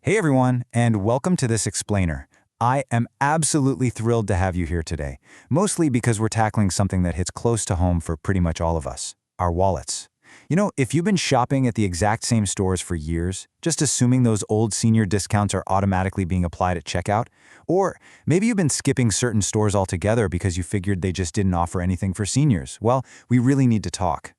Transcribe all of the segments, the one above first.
Hey everyone, and welcome to this explainer. I am absolutely thrilled to have you here today, mostly because we're tackling something that hits close to home for pretty much all of us, our wallets. If you've been shopping at the exact same stores for years, just assuming those old senior discounts are automatically being applied at checkout, or maybe you've been skipping certain stores altogether because you figured they just didn't offer anything for seniors, well, we really need to talk.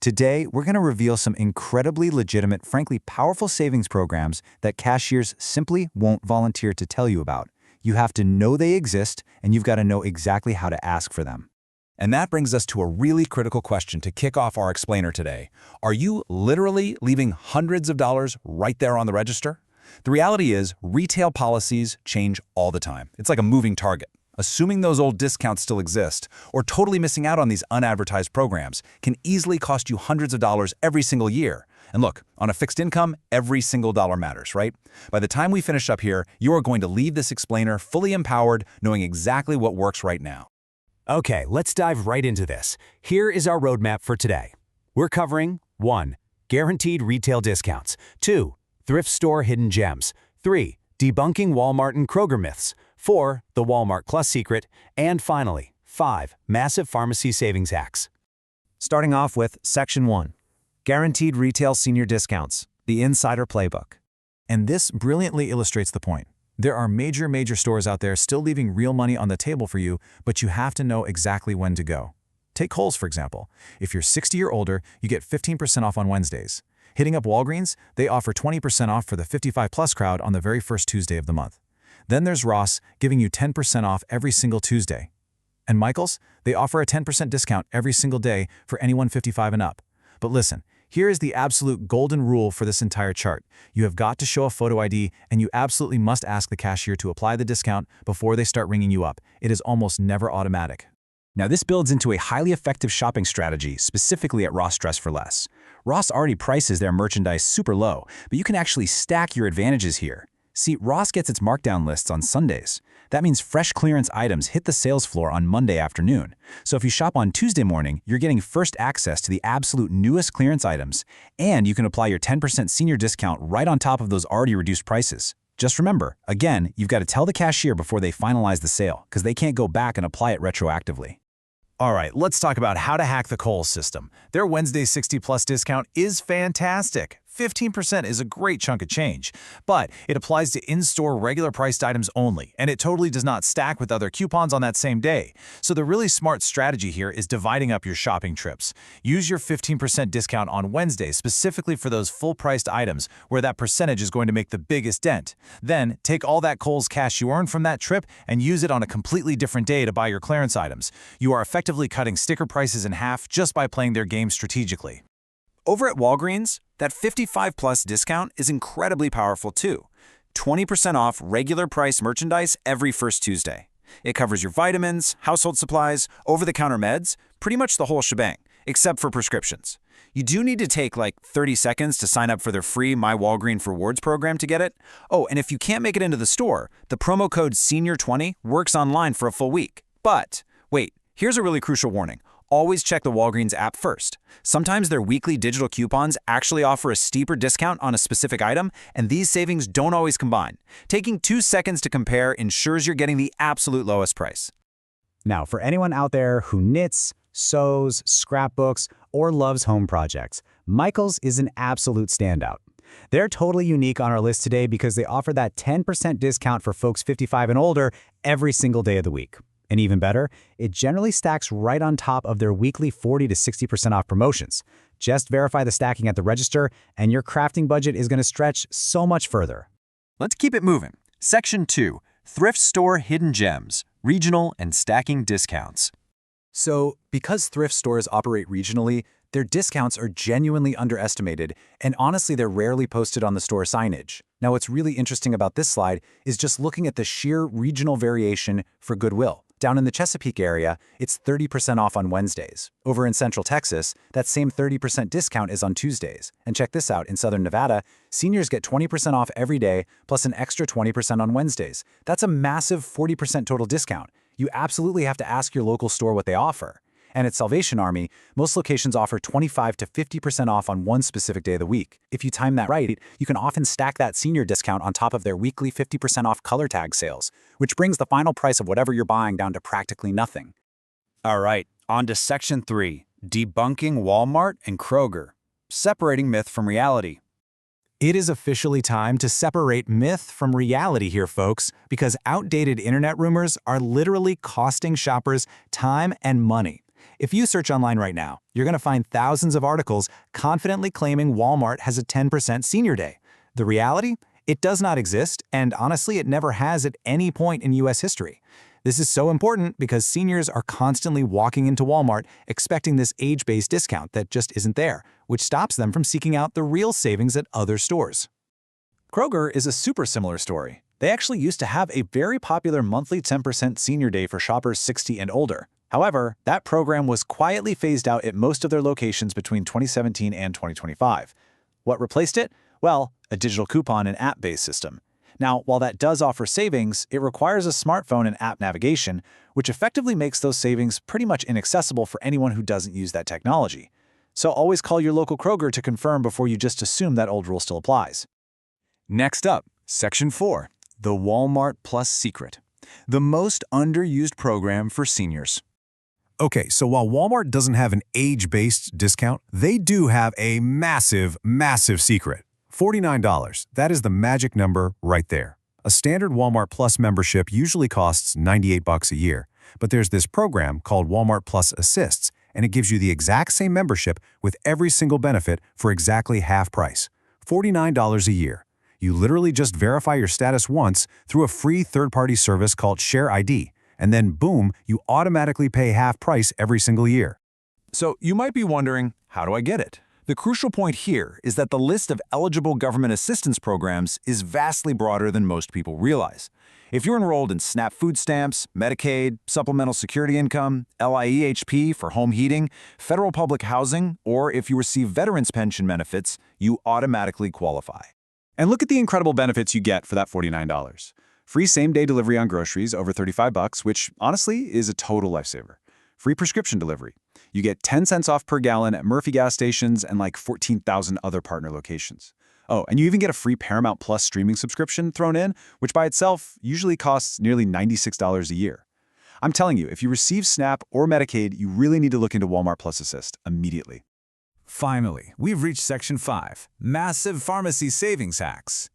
Today, we're going to reveal some incredibly legitimate, frankly powerful savings programs that cashiers simply won't volunteer to tell you about. You have to know they exist, and you've got to know exactly how to ask for them. And that brings us to a really critical question to kick off our explainer today. Are you literally leaving hundreds of dollars right there on the register? The reality is, retail policies change all the time. It's like a moving target. Assuming those old discounts still exist, or totally missing out on these unadvertised programs, can easily cost you hundreds of dollars every single year. And look, on a fixed income, every single dollar matters, right? By the time we finish up here, you are going to leave this explainer fully empowered, knowing exactly what works right now. Okay, let's dive right into this. Here is our roadmap for today. We're covering 1. Guaranteed retail discounts. 2. Thrift store hidden gems. 3. Debunking Walmart and Kroger myths. 4. The Walmart Plus secret. And finally, 5. Massive pharmacy savings hacks. Starting off with Section 1. Guaranteed Retail Senior Discounts, the Insider Playbook. And this brilliantly illustrates the point. There are major stores out there still leaving real money on the table for you, but you have to know exactly when to go. Take Kohl's, for example. If you're 60 or older, you get 15% off on Wednesdays. Hitting up Walgreens, they offer 20% off for the 55-plus crowd on the very first Tuesday of the month. Then there's Ross, giving you 10% off every single Tuesday. And Michael's, they offer a 10% discount every single day for anyone 55 and up. But listen, here is the absolute golden rule for this entire chart. You have got to show a photo ID, and you absolutely must ask the cashier to apply the discount before they start ringing you up. It is almost never automatic. Now this builds into a highly effective shopping strategy, specifically at Ross Dress for Less. Ross already prices their merchandise super low, but you can actually stack your advantages here. See, Ross gets its markdown lists on Sundays. That means fresh clearance items hit the sales floor on Monday afternoon. So if you shop on Tuesday morning, you're getting first access to the absolute newest clearance items, and you can apply your 10% senior discount right on top of those already reduced prices. Just remember, again, you've got to tell the cashier before they finalize the sale, because they can't go back and apply it retroactively. All right, let's talk about how to hack the Kohl's system. Their Wednesday 60+ discount is fantastic. 15% is a great chunk of change, but it applies to in-store regular priced items only, and it totally does not stack with other coupons on that same day. So the really smart strategy here is dividing up your shopping trips. Use your 15% discount on Wednesday specifically for those full-priced items where that percentage is going to make the biggest dent. Then take all that Kohl's cash you earn from that trip and use it on a completely different day to buy your clearance items. You are effectively cutting sticker prices in half just by playing their game strategically. Over at Walgreens, that 55+ discount is incredibly powerful too. 20% off regular price merchandise every first Tuesday. It covers your vitamins, household supplies, over-the-counter meds, pretty much the whole shebang, except for prescriptions. You do need to take like 30 seconds to sign up for their free My Walgreens Rewards program to get it. Oh, and if you can't make it into the store, the promo code SENIOR20 works online for a full week. But wait, here's a really crucial warning. Always check the Walgreens app first. Sometimes their weekly digital coupons actually offer a steeper discount on a specific item, and these savings don't always combine. Taking 2 seconds to compare ensures you're getting the absolute lowest price. Now, for anyone out there who knits, sews, scrapbooks, or loves home projects, Michael's is an absolute standout. They're totally unique on our list today because they offer that 10% discount for folks 55 and older every single day of the week. And even better, it generally stacks right on top of their weekly 40 to 60% off promotions. Just verify the stacking at the register, and your crafting budget is going to stretch so much further. Let's keep it moving. Section 2. Thrift store hidden gems, regional and stacking discounts. So, because thrift stores operate regionally, their discounts are genuinely underestimated, and honestly, they're rarely posted on the store signage. Now, what's really interesting about this slide is just looking at the sheer regional variation for Goodwill. Down in the Chesapeake area, it's 30% off on Wednesdays. Over in Central Texas, that same 30% discount is on Tuesdays. And check this out, in Southern Nevada, seniors get 20% off every day, plus an extra 20% on Wednesdays. That's a massive 40% total discount. You absolutely have to ask your local store what they offer. And at Salvation Army, most locations offer 25 to 50% off on one specific day of the week. If you time that right, you can often stack that senior discount on top of their weekly 50% off color tag sales, which brings the final price of whatever you're buying down to practically nothing. All right, on to Section 3, debunking Walmart and Kroger, separating myth from reality. It is officially time to separate myth from reality here, folks, because outdated internet rumors are literally costing shoppers time and money. If you search online right now, you're going to find thousands of articles confidently claiming Walmart has a 10% senior day. The reality? It does not exist, and honestly, it never has at any point in U.S. history. This is so important because seniors are constantly walking into Walmart expecting this age-based discount that just isn't there, which stops them from seeking out the real savings at other stores. Kroger is a super similar story. They actually used to have a very popular monthly 10% senior day for shoppers 60 and older. However, that program was quietly phased out at most of their locations between 2017 and 2025. What replaced it? Well, a digital coupon and app-based system. Now, while that does offer savings, it requires a smartphone and app navigation, which effectively makes those savings pretty much inaccessible for anyone who doesn't use that technology. So always call your local Kroger to confirm before you just assume that old rule still applies. Next up, Section 4, the Walmart Plus Secret, the most underused program for seniors. Okay, so while Walmart doesn't have an age-based discount, they do have a massive, massive secret. $49. That is the magic number right there. A standard Walmart Plus membership usually costs $98 a year, but there's this program called Walmart Plus Assists, and it gives you the exact same membership with every single benefit for exactly half price, $49 a year. You literally just verify your status once through a free third-party service called Share ID, and then boom, you automatically pay half price every single year. So you might be wondering, how do I get it? The crucial point here is that the list of eligible government assistance programs is vastly broader than most people realize. If you're enrolled in SNAP food stamps, Medicaid, Supplemental Security Income, LIEHP for home heating, federal public housing, or if you receive veterans pension benefits, you automatically qualify. And look at the incredible benefits you get for that $49. Free same-day delivery on groceries over $35, which honestly is a total lifesaver. Free prescription delivery. You get 10 cents off per gallon at Murphy gas stations and like 14,000 other partner locations. Oh, and you even get a free Paramount Plus streaming subscription thrown in, which by itself usually costs nearly $96 a year. I'm telling you, if you receive SNAP or Medicaid, you really need to look into Walmart Plus Assist immediately. Finally, we've reached Section 5, massive pharmacy savings hacks.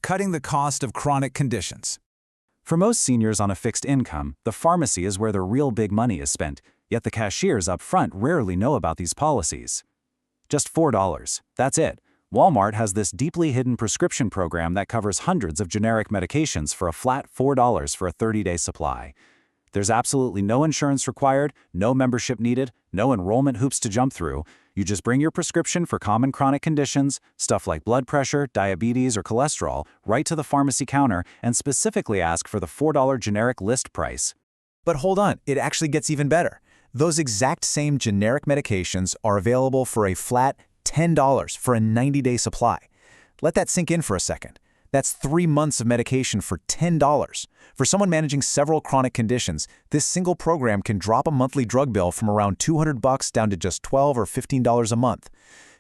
Cutting the cost of chronic conditions. For most seniors on a fixed income, the pharmacy is where the real big money is spent, yet the cashiers up front rarely know about these policies. Just $4. That's it. Walmart has this deeply hidden prescription program that covers hundreds of generic medications for a flat $4 for a 30-day supply. There's absolutely no insurance required, no membership needed, no enrollment hoops to jump through. You just bring your prescription for common chronic conditions, stuff like blood pressure, diabetes, or cholesterol, right to the pharmacy counter and specifically ask for the $4 generic list price. But hold on, it actually gets even better. Those exact same generic medications are available for a flat $10 for a 90-day supply. Let that sink in for a second. That's 3 months of medication for $10. For someone managing several chronic conditions, this single program can drop a monthly drug bill from around $200 down to just $12 or $15 a month.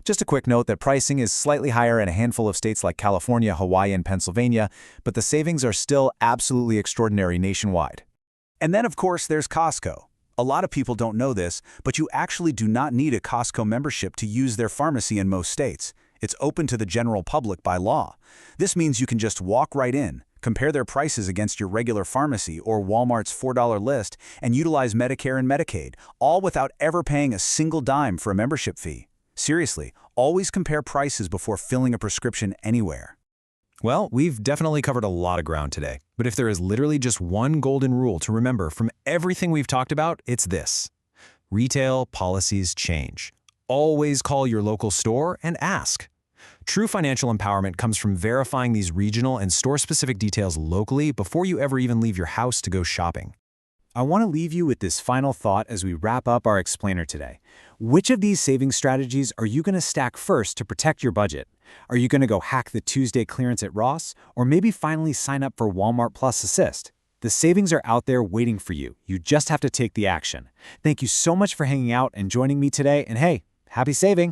Just a quick note that pricing is slightly higher in a handful of states like California, Hawaii, and Pennsylvania, but the savings are still absolutely extraordinary nationwide. And then, of course, there's Costco. A lot of people don't know this, but you actually do not need a Costco membership to use their pharmacy in most states. It's open to the general public by law. This means you can just walk right in, compare their prices against your regular pharmacy or Walmart's $4 list, and utilize Medicare and Medicaid, all without ever paying a single dime for a membership fee. Seriously, always compare prices before filling a prescription anywhere. Well, we've definitely covered a lot of ground today, but if there is literally just one golden rule to remember from everything we've talked about, it's this. Retail policies change. Always call your local store and ask. True financial empowerment comes from verifying these regional and store-specific details locally before you ever even leave your house to go shopping. I want to leave you with this final thought as we wrap up our explainer today. Which of these saving strategies are you going to stack first to protect your budget? Are you going to go hack the Tuesday clearance at Ross, or maybe finally sign up for Walmart Plus Assist? The savings are out there waiting for you. You just have to take the action. Thank you so much for hanging out and joining me today. And hey, happy saving!